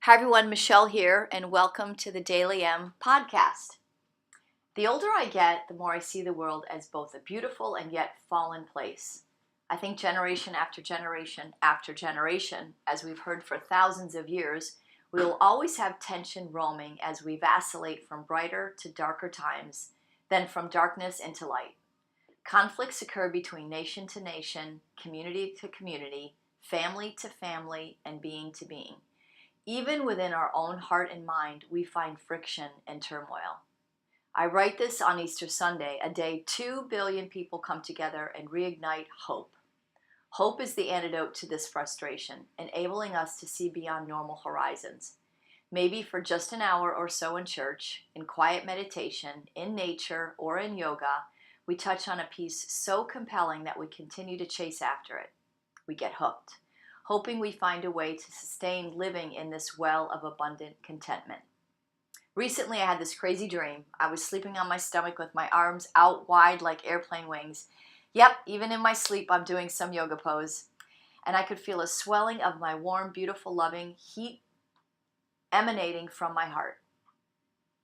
Hi everyone, Michelle here, and welcome to the DailyM podcast. The older I get, the more I see the world as both a beautiful and yet fallen place. I think generation after generation after generation, as we've heard for thousands of years, we will always have tension roaming as we vacillate from brighter to darker times, then from darkness into light. Conflicts occur between nation to nation, community to community, family to family, and being to being. Even within our own heart and mind, we find friction and turmoil. I write this on Easter Sunday, a day 2 billion people come together and reignite hope. Hope is the antidote to this frustration, enabling us to see beyond normal horizons. Maybe for just an hour or so in church, in quiet meditation, in nature, or in yoga, we touch on a piece so compelling that we continue to chase after it. We get hooked, hoping we find a way to sustain living in this well of abundant contentment. Recently, I had this crazy dream. I was sleeping on my stomach with my arms out wide like airplane wings. Yep, even in my sleep, I'm doing some yoga pose. And I could feel a swelling of my warm, beautiful, loving heat emanating from my heart.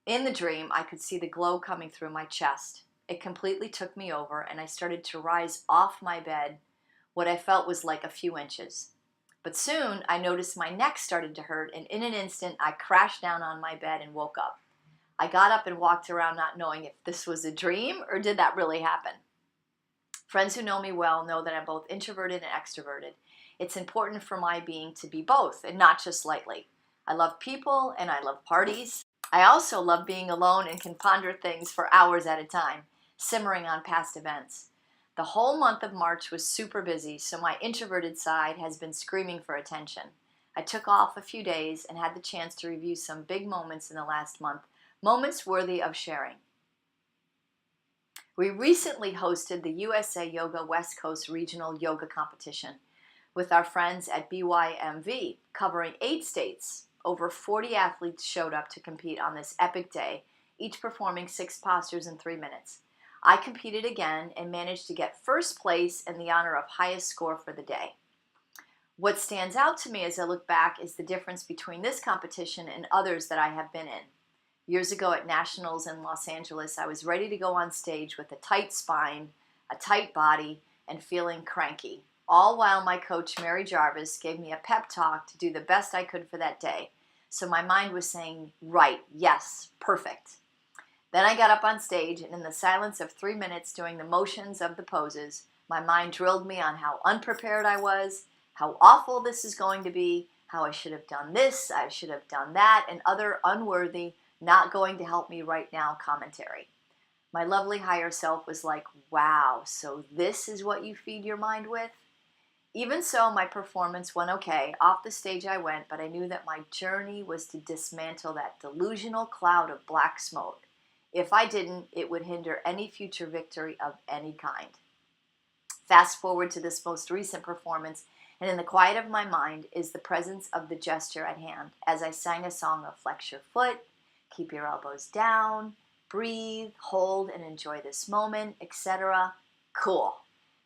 In the dream, I could see the glow coming through my chest. It completely took me over, and I started to rise off my bed, what I felt was like a few inches. But soon, I noticed my neck started to hurt, and in an instant, I crashed down on my bed and woke up. I got up and walked around not knowing if this was a dream or did that really happen. Friends who know me well know that I'm both introverted and extroverted. It's important for my being to be both, and not just lightly. I love people and I love parties. I also love being alone and can ponder things for hours at a time, simmering on past events. The whole month of March was super busy, so my introverted side has been screaming for attention. I took off a few days and had the chance to review some big moments in the last month, moments worthy of sharing. We recently hosted the USA Yoga West Coast Regional Yoga Competition with our friends at BYMV, covering 8 states. Over 40 athletes showed up to compete on this epic day, each performing 6 postures in 3 minutes. I competed again and managed to get first place and the honor of highest score for the day. What stands out to me as I look back is the difference between this competition and others that I have been in. Years ago at Nationals in Los Angeles, I was ready to go on stage with a tight spine, a tight body, and feeling cranky, all while my coach, Mary Jarvis, gave me a pep talk to do the best I could for that day. So my mind was saying, right, yes, perfect. Then I got up on stage, and in the silence of 3 minutes doing the motions of the poses, my mind drilled me on how unprepared I was, how awful this is going to be, how I should have done this, I should have done that, and other unworthy, not going to help me right now commentary. My lovely higher self was like, wow, so this is what you feed your mind with? Even so, my performance went okay. Off the stage I went, but I knew that my journey was to dismantle that delusional cloud of black smoke. If I didn't, it would hinder any future victory of any kind. Fast forward to this most recent performance, and in the quiet of my mind is the presence of the gesture at hand as I sang a song of flex your foot, keep your elbows down, breathe, hold, and enjoy this moment, etc. Cool.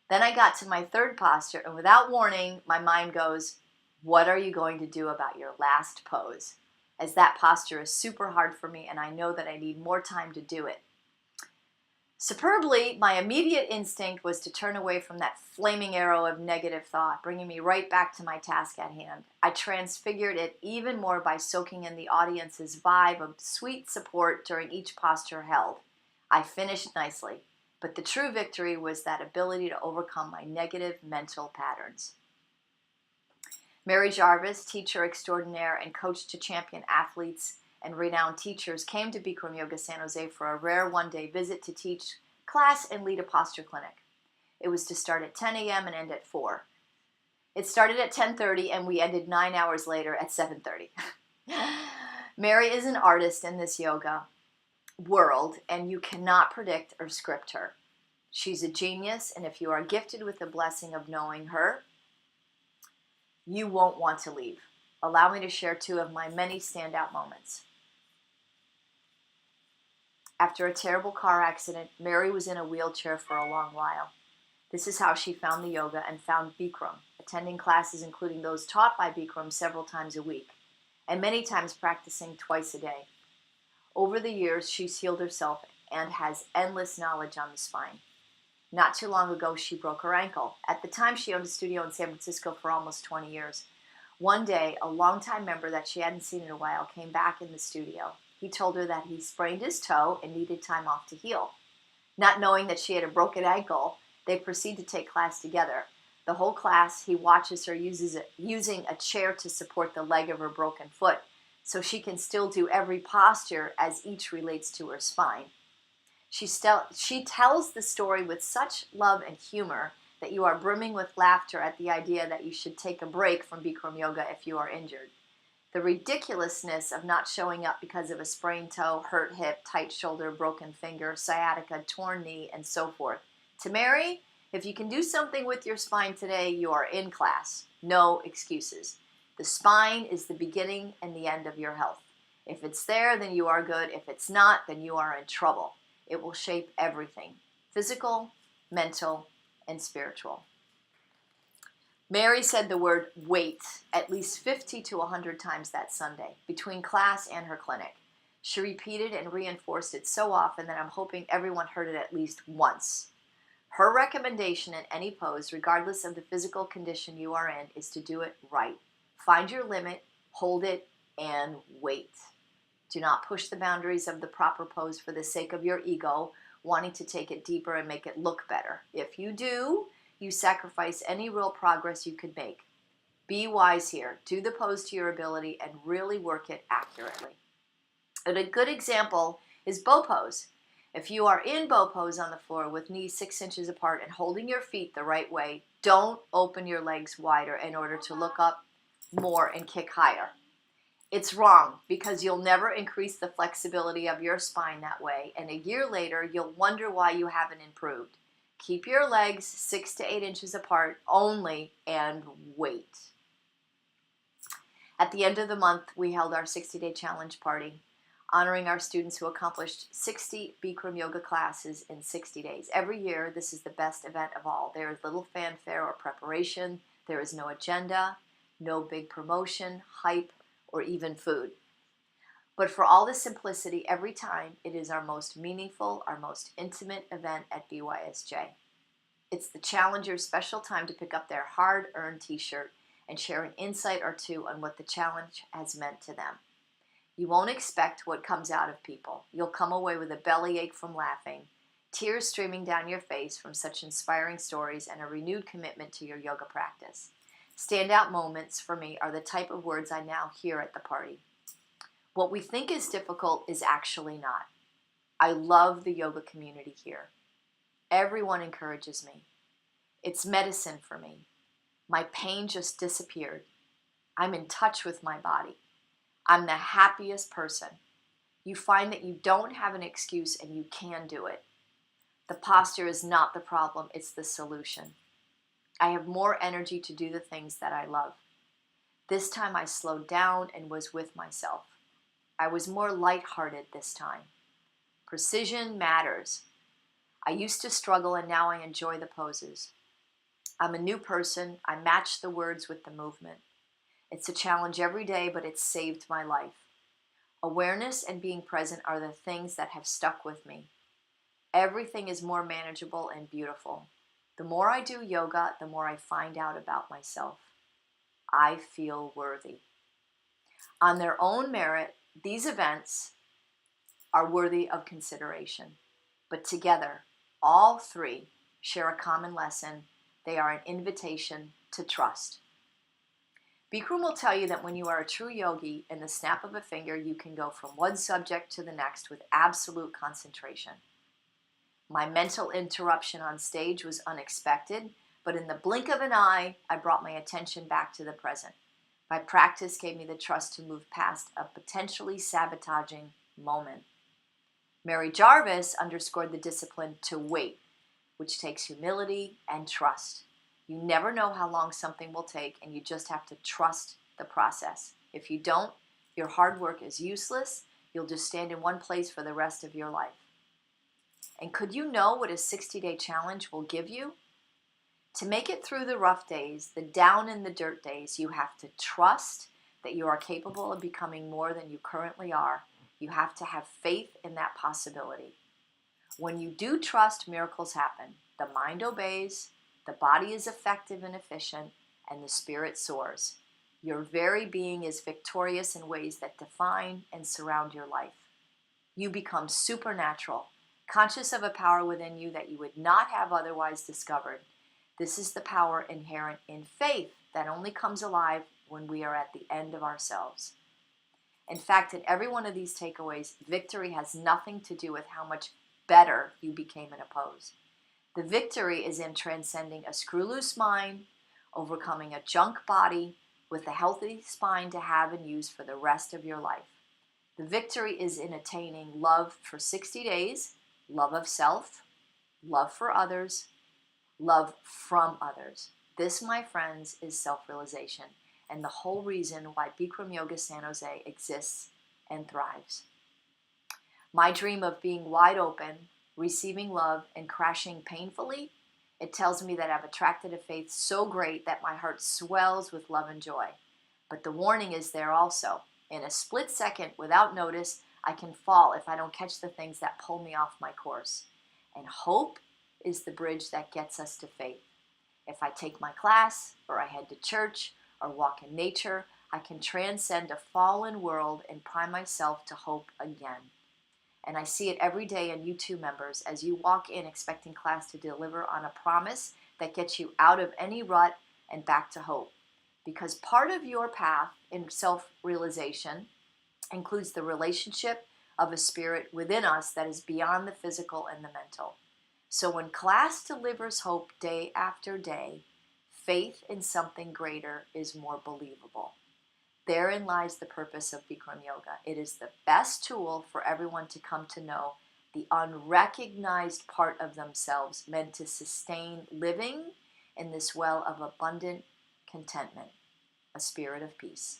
Then I got to my third posture, and without warning, my mind goes, what are you going to do about your last pose? As that posture is super hard for me and I know that I need more time to do it. Superbly, my immediate instinct was to turn away from that flaming arrow of negative thought, bringing me right back to my task at hand. I transfigured it even more by soaking in the audience's vibe of sweet support during each posture held. I finished nicely, but the true victory was that ability to overcome my negative mental patterns. Mary Jarvis, teacher extraordinaire and coach to champion athletes and renowned teachers, came to Bikram Yoga San Jose for a rare one-day visit to teach class and lead a posture clinic. It was to start at 10 a.m. and end at 4. It started at 10:30 and we ended 9 hours later at 7:30. Mary is an artist in this yoga world, and you cannot predict or script her. She's a genius, and if you are gifted with the blessing of knowing her, you won't want to leave. Allow me to share 2 of my many standout moments. After a terrible car accident, Mary was in a wheelchair for a long while. This is how she found the yoga and found Bikram, attending classes including those taught by Bikram several times a week. and many times practicing twice a day. Over the years, she's healed herself and has endless knowledge on the spine. Not too long ago, she broke her ankle. At the time, she owned a studio in San Francisco for almost 20 years. One day, a longtime member that she hadn't seen in a while came back in the studio. He told her that he sprained his toe and needed time off to heal. Not knowing that she had a broken ankle, they proceed to take class together. The whole class, he watches her using a chair to support the leg of her broken foot, so she can still do every posture as each relates to her spine. She tells the story with such love and humor that you are brimming with laughter at the idea that you should take a break from Bikram yoga if you are injured. The ridiculousness of not showing up because of a sprained toe, hurt hip, tight shoulder, broken finger, sciatica, torn knee, and so forth. To Mary, if you can do something with your spine today, you are in class. No excuses. The spine is the beginning and the end of your health. If it's there, then you are good. If it's not, then you are in trouble. It will shape everything, physical, mental, and spiritual. Mary said the word wait at least 50 to 100 times that Sunday, between class and her clinic. She repeated and reinforced it so often that I'm hoping everyone heard it at least once. Her recommendation in any pose, regardless of the physical condition you are in, is to do it right. Find your limit, hold it, and wait. Do not push the boundaries of the proper pose for the sake of your ego, wanting to take it deeper and make it look better. If you do, you sacrifice any real progress you could make. Be wise here. Do the pose to your ability and really work it accurately. And a good example is bow pose. If you are in bow pose on the floor with knees 6 inches apart and holding your feet the right way, don't open your legs wider in order to look up more and kick higher. It's wrong because you'll never increase the flexibility of your spine that way, and a year later you'll wonder why you haven't improved. Keep your legs 6 to 8 inches apart only and wait. At the end of the month, we held our 60-day challenge party, honoring our students who accomplished 60 Bikram yoga classes in 60 days. Every year, this is the best event of all. There is little fanfare or preparation. There is no agenda, no big promotion, hype, or even food. But for all the simplicity, every time, it is our most meaningful, our most intimate event at BYSJ. It's the challenger's special time to pick up their hard-earned t-shirt and share an insight or two on what the challenge has meant to them. You won't expect what comes out of people. You'll come away with a bellyache from laughing, tears streaming down your face from such inspiring stories, and a renewed commitment to your yoga practice. Standout moments for me are the type of words I now hear at the party. What we think is difficult is actually not. I love the yoga community here. Everyone encourages me. It's medicine for me. My pain just disappeared. I'm in touch with my body. I'm the happiest person. You find that you don't have an excuse and you can do it. The posture is not the problem, it's the solution. I have more energy to do the things that I love. This time I slowed down and was with myself. I was more lighthearted this time. Precision matters. I used to struggle and now I enjoy the poses. I'm a new person. I match the words with the movement. It's a challenge every day, but it's saved my life. Awareness and being present are the things that have stuck with me. Everything is more manageable and beautiful. The more I do yoga, the more I find out about myself. I feel worthy. On their own merit, these events are worthy of consideration. But together, all three share a common lesson. They are an invitation to trust. Bikram will tell you that when you are a true yogi, in the snap of a finger, you can go from one subject to the next with absolute concentration. My mental interruption on stage was unexpected, but in the blink of an eye, I brought my attention back to the present. My practice gave me the trust to move past a potentially sabotaging moment. Mary Jarvis underscored the discipline to wait, which takes humility and trust. You never know how long something will take, and you just have to trust the process. If you don't, your hard work is useless. You'll just stand in one place for the rest of your life. And could you know what a 60-day challenge will give you? To make it through the rough days, the down in the dirt days, you have to trust that you are capable of becoming more than you currently are, you have to have faith in that possibility. When you do trust, miracles happen. The mind obeys, the body is effective and efficient, and the spirit soars. Your very being is victorious in ways that define and surround your life. You become supernatural, conscious of a power within you that you would not have otherwise discovered. This is the power inherent in faith that only comes alive when we are at the end of ourselves. In fact, in every one of these takeaways, victory has nothing to do with how much better you became in a pose. The victory is in transcending a screw-loose mind, overcoming a junk body, with a healthy spine to have and use for the rest of your life. The victory is in attaining love for 60 days, love of self, love for others, love from others. This, my friends, is self-realization and the whole reason why Bikram Yoga San Jose exists and thrives. My dream of being wide open, receiving love, and crashing painfully, it tells me that I've attracted a faith so great that my heart swells with love and joy. But the warning is there also. In a split second, without notice, I can fall if I don't catch the things that pull me off my course. And hope is the bridge that gets us to faith. If I take my class, or I head to church, or walk in nature, I can transcend a fallen world and prime myself to hope again. And I see it every day in you two members as you walk in expecting class to deliver on a promise that gets you out of any rut and back to hope. Because part of your path in self-realization includes the relationship of a spirit within us that is beyond the physical and the mental. So when class delivers hope day after day, faith in something greater is more believable. Therein lies the purpose of Bikram Yoga. It is the best tool for everyone to come to know the unrecognized part of themselves meant to sustain living in this well of abundant contentment, a spirit of peace.